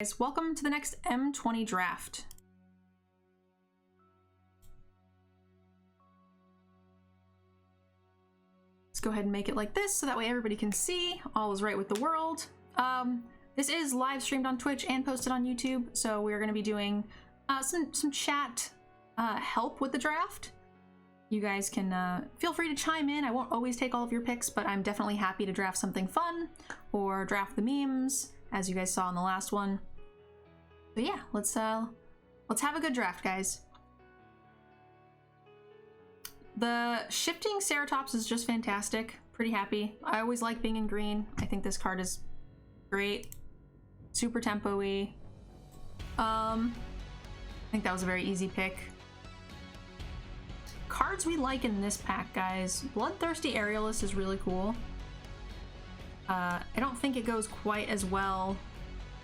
Guys, welcome to the next M20 draft. Let's go ahead and make it like this so that way everybody can see all is right with the world. This is live streamed on Twitch and posted on YouTube, so we're going to be doing some chat help with the draft. You guys can feel free to chime in. I won't always take all of your picks, but I'm definitely happy to draft something fun or draft the memes, as you guys saw in the last one. But yeah, let's have a good draft, guys. The shifting Ceratops is just fantastic. Pretty happy. I always like being in green. I think this card is great. Super tempo-y. I think that was a very easy pick. Cards we like in this pack, guys. Bloodthirsty Aerialist is really cool. I don't think it goes quite as well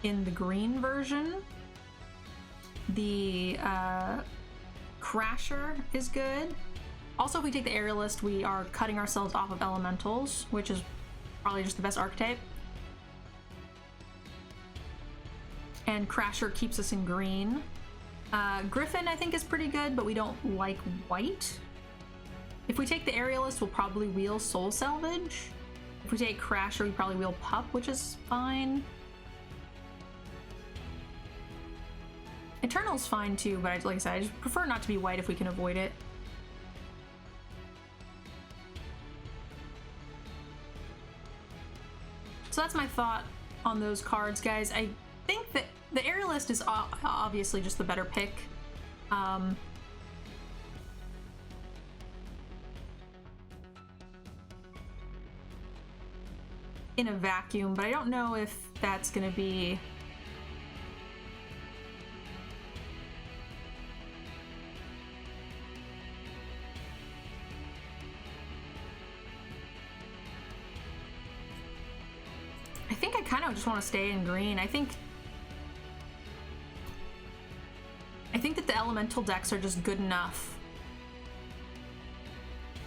in the green version. The Crasher is good. Also, if we take the Aerialist, we are cutting ourselves off of Elementals, which is probably just the best archetype. And Crasher keeps us in green. Griffin, I think, is pretty good, but we don't like white. If we take the Aerialist, we'll probably wheel Soul Salvage. If we take Crasher, we probably wheel Pup, which is fine. Eternal's fine too, but like I said, I just prefer not to be white if we can avoid it. So that's my thought on those cards, guys. I think that the Aerialist is obviously just the better pick. In a vacuum, but I don't know if that's gonna be... I think I kind of just want to stay in green. I think that the elemental decks are just good enough.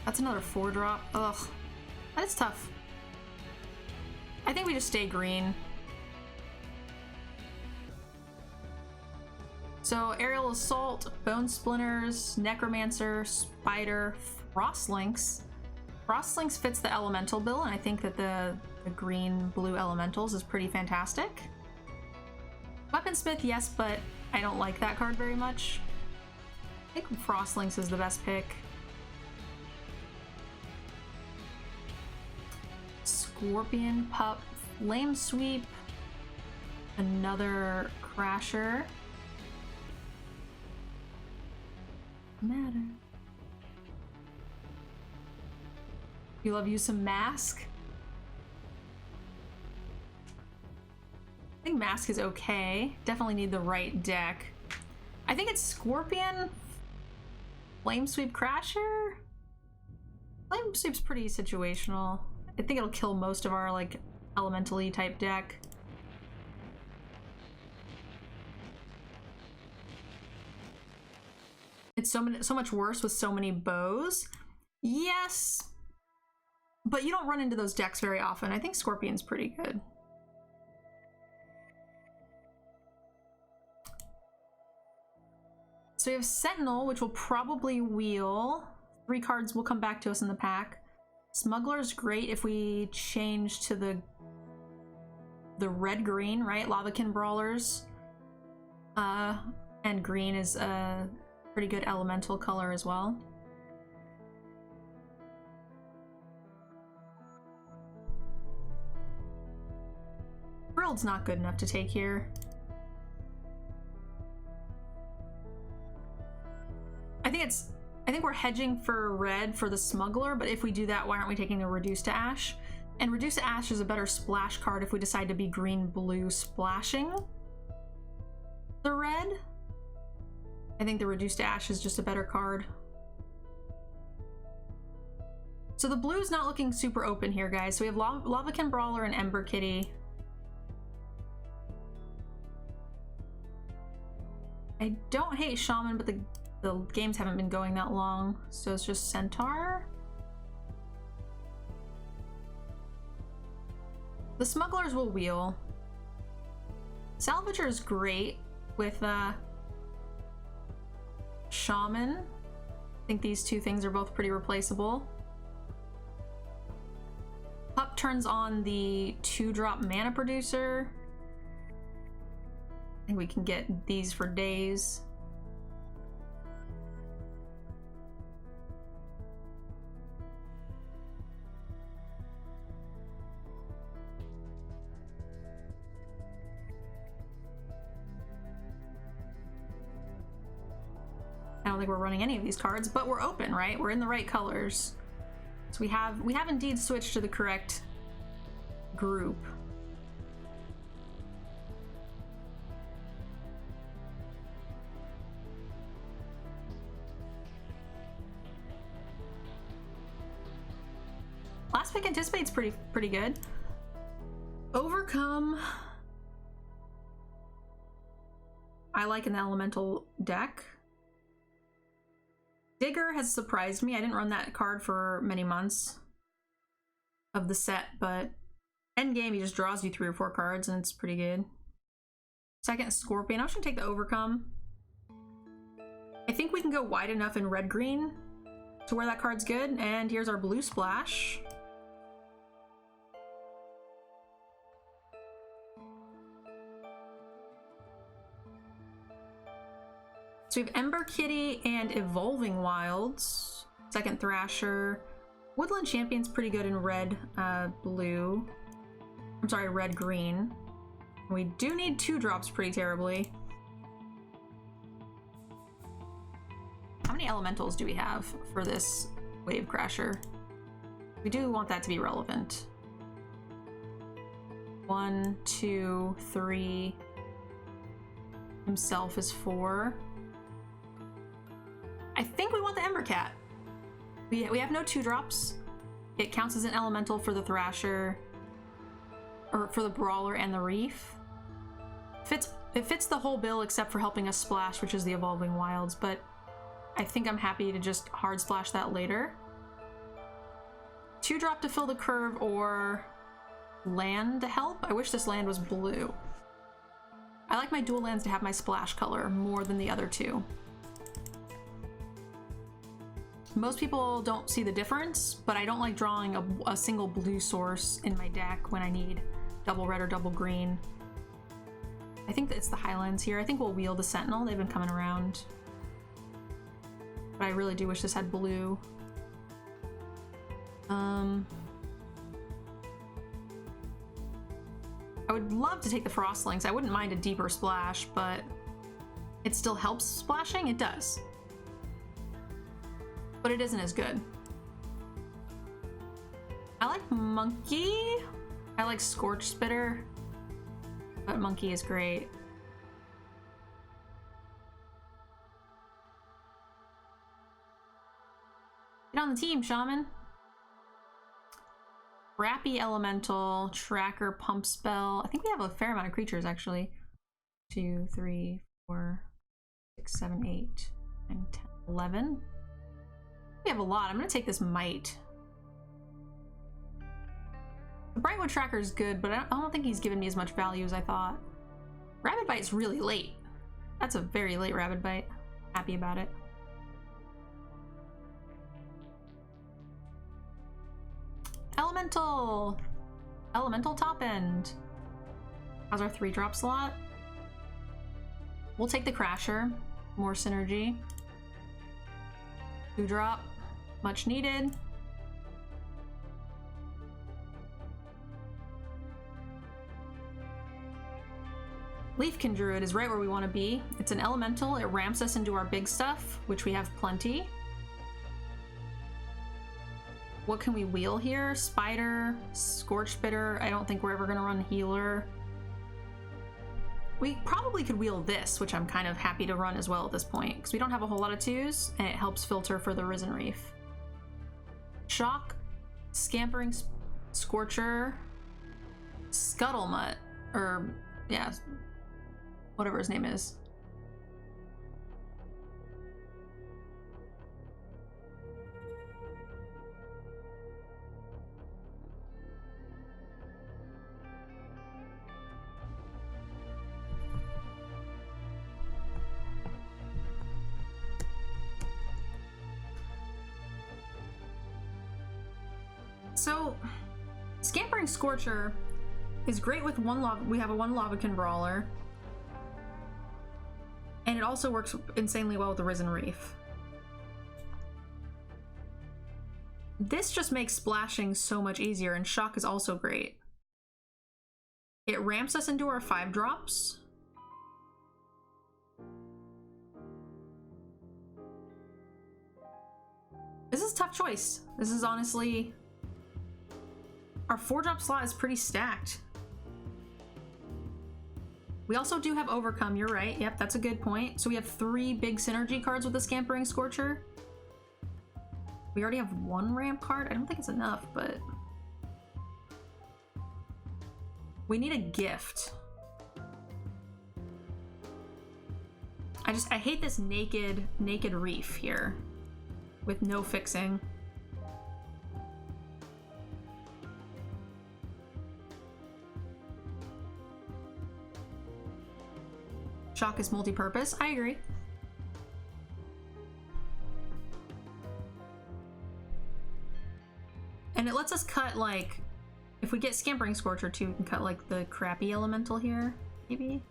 That's another 4-drop. Ugh. That's tough. I think we just stay green. So Aerial Assault, Bone Splinters, Necromancer, Spider, Frostlinks. Frostlinks fits the elemental bill, and I think that the green-blue elementals is pretty fantastic. Weaponsmith, yes, but I don't like that card very much. I think Frostlinks is the best pick. Scorpion, Pup, Flame Sweep, another Crasher. Matter. You love you some Mask? I think Mask is okay. Definitely need the right deck. I think it's Scorpion, Flame Sweep, Crasher. Flame Sweep's pretty situational. I think it'll kill most of our like elementally type deck. It's so much worse with so many bows. Yes, but you don't run into those decks very often. I think Scorpion's pretty good. So we have Sentinel, which will probably wheel. 3 cards will come back to us in the pack. Smuggler's great if we change to the red-green, right? Lavakin Brawlers. And green is a pretty good elemental color as well. World's not good enough to take here. I think we're hedging for red for the Smuggler, but if we do that, why aren't we taking the Reduce to Ash? And Reduce to Ash is a better splash card if we decide to be green-blue splashing the red. I think the Reduce to Ash is just a better card. So the blue's not looking super open here, guys. So we have Lavakin Brawler and Ember Kitty. I don't hate Shaman, but the games haven't been going that long, so it's just Centaur. The Smugglers will wheel. Salvager is great with Shaman. I think these two things are both pretty replaceable. Pup turns on the 2-drop mana producer. I think we can get these for days. I don't think we're running any of these cards, but we're open, right? We're in the right colors. So we have indeed switched to the correct group. Last pick anticipates pretty good. Overcome. I like an elemental deck. Digger has surprised me. I didn't run that card for many months of the set, but endgame he just draws you 3 or 4 cards and it's pretty good. Second, Scorpion. I was gonna take the Overcome. I think we can go wide enough in red-green to where that card's good, and here's our blue splash. So we have Ember Kitty and Evolving Wilds. Second Thrasher. Woodland Champion's pretty good in red, blue. I'm sorry, red-green. We do need 2-drops pretty terribly. How many elementals do we have for this Wave Crasher? We do want that to be relevant. 1, 2, 3. Himself is 4. I think we want the Ember Cat. We have no 2-drops. It counts as an elemental for the Thrasher, or for the Brawler and the Reef. It fits the whole bill except for helping us splash, which is the Evolving Wilds, but I think I'm happy to just hard splash that later. 2-drop to fill the curve or land to help. I wish this land was blue. I like my dual lands to have my splash color more than the other two. Most people don't see the difference, but I don't like drawing a single blue source in my deck when I need double red or double green. I think that it's the Highlands here. I think we'll wheel the Sentinel. They've been coming around. But I really do wish this had blue. I would love to take the Frostlings. I wouldn't mind a deeper splash, but it still helps splashing? It does. But it isn't as good. I like Monkey. I like Scorch Spitter, but Monkey is great. Get on the team, Shaman. Rappy Elemental, Tracker, Pump Spell. I think we have a fair amount of creatures, actually. 2, 3, 4, 6, 7, 8, 9, 10, 11. We have a lot. I'm gonna take this Might. The Brightwood Tracker is good, but I don't think he's given me as much value as I thought. Rabid Bite's really late. That's a very late Rabid Bite. Happy about it. Elemental! Elemental top end. How's our 3-drop slot? We'll take the Crasher. More synergy. 2-drop. Much needed. Leafkin Druid is right where we want to be. It's an elemental. It ramps us into our big stuff, which we have plenty. What can we wheel here? Spider, Scorch Spitter. I don't think we're ever going to run Healer. We probably could wheel this, which I'm kind of happy to run as well at this point, because we don't have a whole lot of 2s, and it helps filter for the Risen Reef. Shock, Scampering Scorcher, Scuttlemutt, or yeah, whatever his name is. So, Scampering Scorcher is great with one lava. We have a one Lavakin Brawler. And it also works insanely well with the Risen Reef. This just makes splashing so much easier, and Shock is also great. It ramps us into our 5-drops. This is a tough choice. This is honestly... Our 4-drop slot is pretty stacked. We also do have Overcome, you're right. Yep, that's a good point. So we have 3 big synergy cards with the Scampering Scorcher. We already have 1 ramp card. I don't think it's enough, but... We need a gift. I hate this naked reef here with no fixing. Shock is multi-purpose. I agree. And it lets us cut, like, if we get Scampering Scorcher too, we can cut, like, the crappy elemental here, maybe?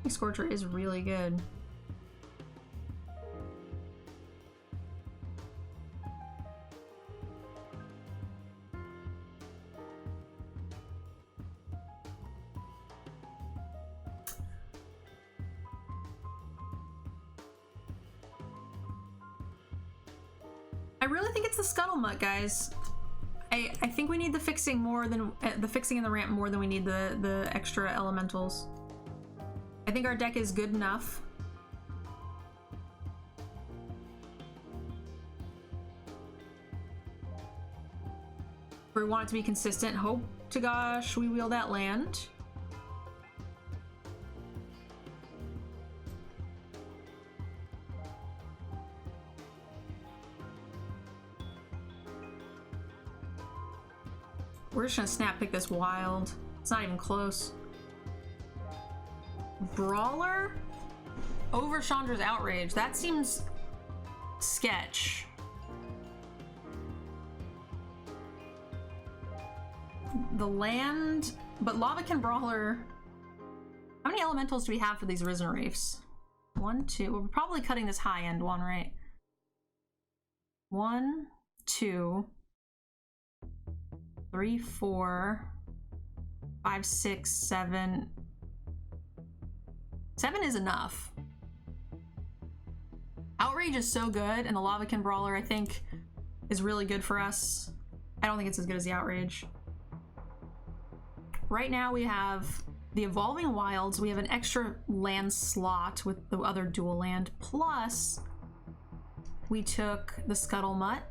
Scorcher is really good. I really think it's the Scuttlemutt, guys. I think we need the fixing more than the fixing in the ramp more than we need the extra elementals. I think our deck is good enough. We want it to be consistent. Hope to gosh we wheel that land. We're just gonna snap pick this wild. It's not even close. Brawler over Chandra's Outrage. That seems sketch. The land, but Lavakin Brawler. How many elementals do we have for these Risen Reefs? 1, 2. We're probably cutting this high end one, right? 1, 2, 3, 4, 5, 6, 7. 7 is enough. Outrage is so good, and the Lavakin Brawler, I think, is really good for us. I don't think it's as good as the Outrage. Right now we have the Evolving Wilds. We have an extra land slot with the other dual land, plus we took the Scuttlemutt.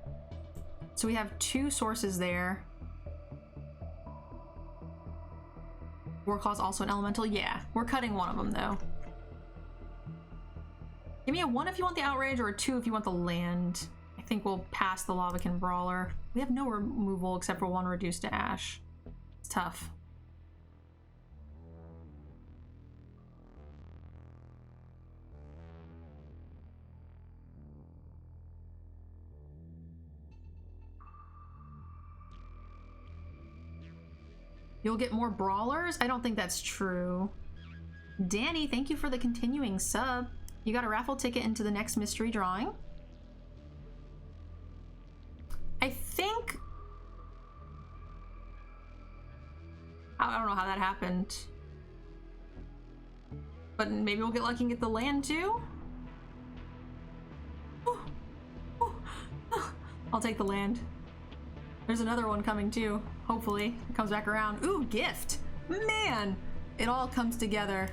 So we have 2 sources there. Warclaw's also an elemental. Yeah, we're cutting one of them though. Give me a 1 if you want the Outrage, or a 2 if you want the land. I think we'll pass the Lavakin Brawler. We have no removal except for 1 reduced to ash. It's tough. You'll get more brawlers? I don't think that's true. Danny, thank you for the continuing sub. You got a raffle ticket into the next mystery drawing. I think... I don't know how that happened. But maybe we'll get lucky and get the land too? I'll take the land. There's another one coming too. Hopefully it comes back around. Ooh, gift! Man! It all comes together.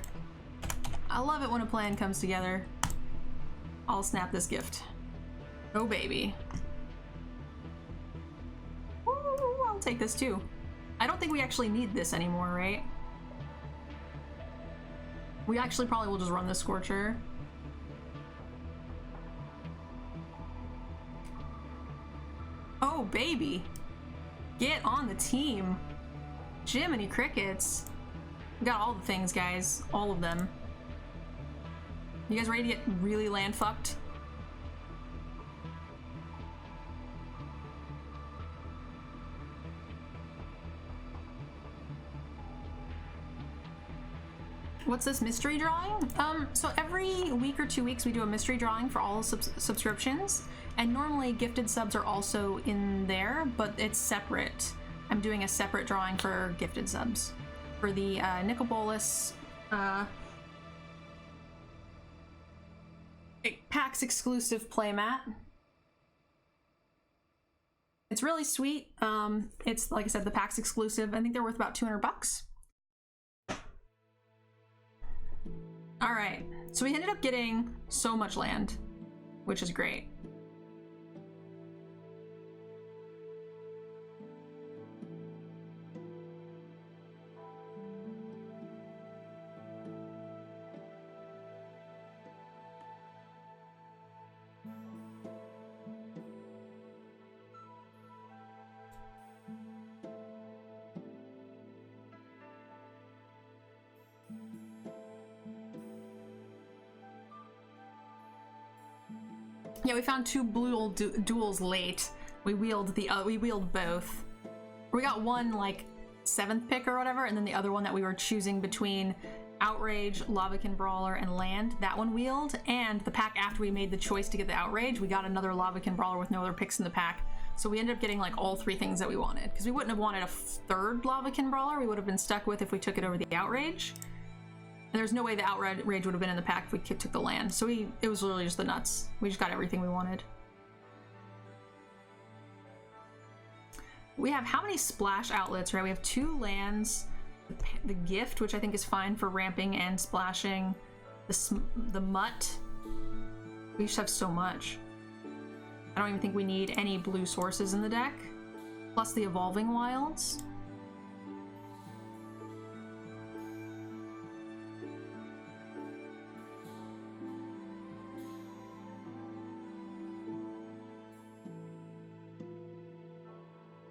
I love it when a plan comes together. I'll snap this gift. Oh baby. Ooh, I'll take this too. I don't think we actually need this anymore, right? We actually probably will just run the Scorcher. Oh baby. Get on the team. Jiminy Crickets. We got all the things, guys. All of them. You guys ready to get really land fucked? what's this mystery drawing? So every week or 2 weeks we do a mystery drawing for all subscriptions, and normally gifted subs are also in there, but it's separate. I'm doing a separate drawing for gifted subs for the Nicol Bolas PAX exclusive playmat. It's really sweet. It's, like I said, the PAX exclusive. I think they're worth about 200 bucks. All right, so we ended up getting so much land, which is great. Yeah, we found 2 blue duels late. We wheeled both. We got one like 7th pick or whatever, and then the other one that we were choosing between Outrage, Lavakin Brawler, and Land, that one wheeled. And the pack after we made the choice to get the Outrage, we got another Lavakin Brawler with no other picks in the pack. So we ended up getting like all 3 things that we wanted, because we wouldn't have wanted a 3rd Lavakin Brawler. We would have been stuck with if we took it over the Outrage. And there's no way the Outrage would have been in the pack if we took the land. So it was literally just the nuts. We just got everything we wanted. We have how many splash outlets, right? We have 2 lands, the gift, which I think is fine for ramping and splashing, the mutt. We just have so much. I don't even think we need any blue sources in the deck, plus the evolving wilds.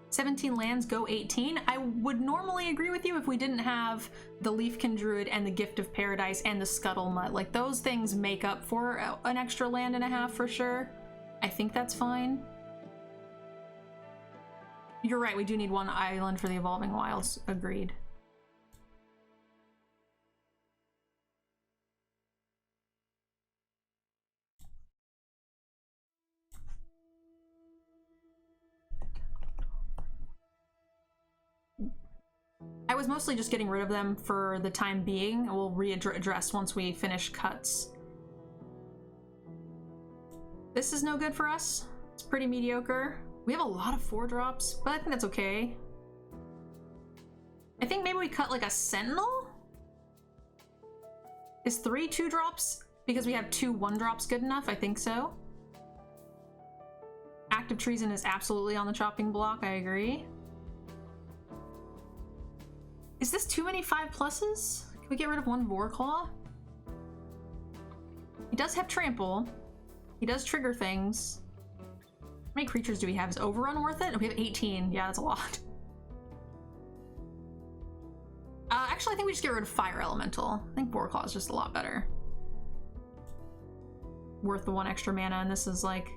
"17 lands, go 18. I would normally agree with you if we didn't have the Leafkin Druid and the Gift of Paradise and the Scuttlemutt. Like, those things make up for an extra land and a half for sure. I think that's fine. You're right, we do need 1 island for the Evolving Wilds. Agreed. I was mostly just getting rid of them for the time being. We'll readdress once we finish cuts. This is no good for us. It's pretty mediocre. We have a lot of 4-drops, but I think that's okay. I think maybe we cut like a Sentinel? Is 3 2-drops? Because we have 2 1-drops good enough? I think so. Active Treason is absolutely on the chopping block, I agree. Is this too many 5+? Can we get rid of 1 Vorclaw? He does have Trample. He does trigger things. How many creatures do we have? Is Overrun worth it? We have 18. Yeah, that's a lot. Actually, I think we just get rid of Fire Elemental. I think Vorclaw is just a lot better. Worth the 1 extra mana, and this is like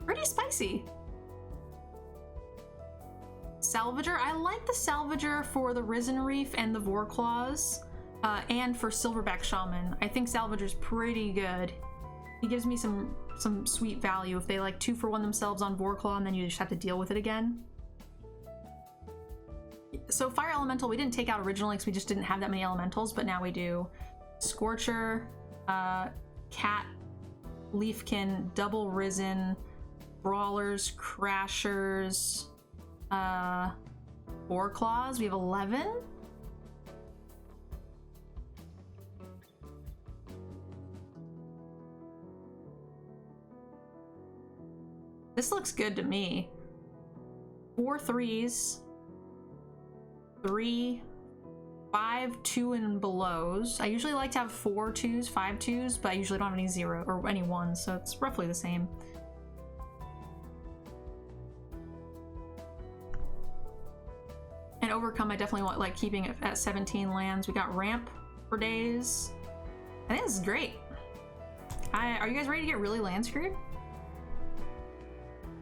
pretty spicy. Salvager. I like the Salvager for the Risen Reef and the Vorclaws, and for Silverback Shaman. I think Salvager's pretty good. He gives me some sweet value if they like 2-for-1 themselves on Vorclaw, and then you just have to deal with it again. So Fire Elemental, we didn't take out originally because we just didn't have that many elementals, but now we do. Scorcher, Cat, Leafkin, Double Risen, Brawlers, Crashers, Vorclaws. We have 11. This looks good to me. 4 3s, 3, 5 2 and belows. I usually like to have 4 2s, 5 2s, but I usually don't have any 0 or any 1s, so it's roughly the same. And Overcome, I definitely want like keeping it at 17 lands. We got Ramp for days. I think this is great. Are you guys ready to get really land screwed?